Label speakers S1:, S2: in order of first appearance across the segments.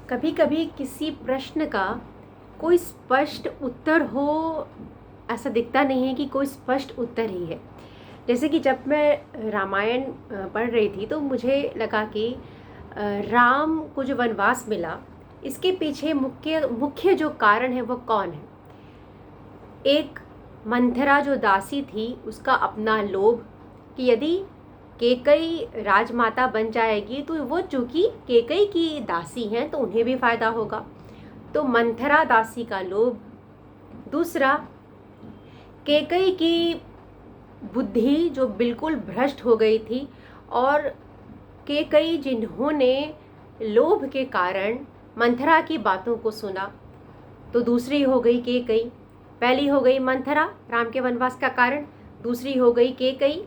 S1: कभी कभी किसी प्रश्न का कोई स्पष्ट उत्तर हो, ऐसा दिखता नहीं है कि कोई स्पष्ट उत्तर ही है। जैसे कि जब मैं रामायण पढ़ रही थी तो मुझे लगा कि राम को जो वनवास मिला, इसके पीछे मुख्य मुख्य जो कारण है वो कौन है। एक मंथरा जो दासी थी, उसका अपना लोभ कि यदि केकई राजमाता बन जाएगी तो वो चूंकि केकई की दासी हैं तो उन्हें भी फायदा होगा, तो मंथरा दासी का लोभ। दूसरा, केकई की बुद्धि जो बिल्कुल भ्रष्ट हो गई थी, और केकई जिन्होंने लोभ के कारण मंथरा की बातों को सुना, तो दूसरी हो गई केकई। पहली हो गई मंथरा, राम के वनवास का कारण। दूसरी हो गई केकई।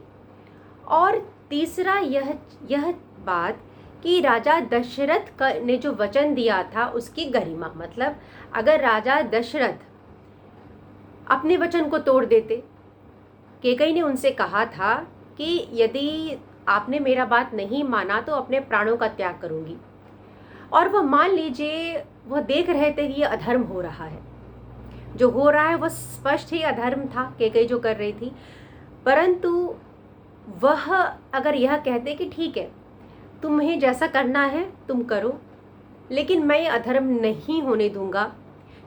S1: और तीसरा यह बात कि राजा दशरथ ने जो वचन दिया था उसकी गरिमा, मतलब अगर राजा दशरथ अपने वचन को तोड़ देते, केकई ने उनसे कहा था कि यदि आपने मेरा बात नहीं माना तो अपने प्राणों का त्याग करूंगी, और वह मान लीजिए वह देख रहे थे कि यह अधर्म हो रहा है, जो हो रहा है वह स्पष्ट ही अधर्म था केकई जो कर रही थी, परंतु वह अगर यह कहते कि ठीक है, तुम्हें जैसा करना है तुम करो, लेकिन मैं ये अधर्म नहीं होने दूंगा,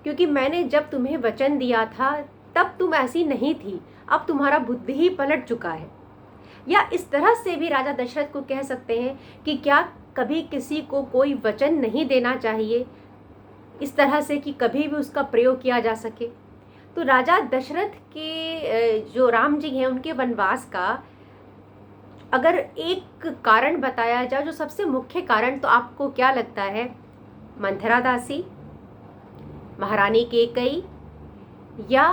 S1: क्योंकि मैंने जब तुम्हें वचन दिया था तब तुम ऐसी नहीं थी, अब तुम्हारा बुद्धि ही पलट चुका है। या इस तरह से भी राजा दशरथ को कह सकते हैं कि क्या कभी किसी को कोई वचन नहीं देना चाहिए इस तरह से कि कभी भी उसका प्रयोग किया जा सके। तो राजा दशरथ के जो राम जी हैं उनके वनवास का अगर एक कारण बताया जाए, जो सबसे मुख्य कारण, तो आपको क्या लगता है? मंथरा दासी, महारानी केकई, या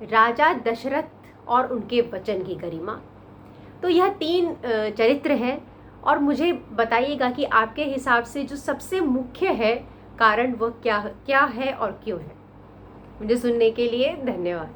S1: राजा दशरथ और उनके वचन की गरिमा? तो यह तीन चरित्र हैं, और मुझे बताइएगा कि आपके हिसाब से जो सबसे मुख्य है कारण वह क्या है और क्यों है। मुझे सुनने के लिए धन्यवाद।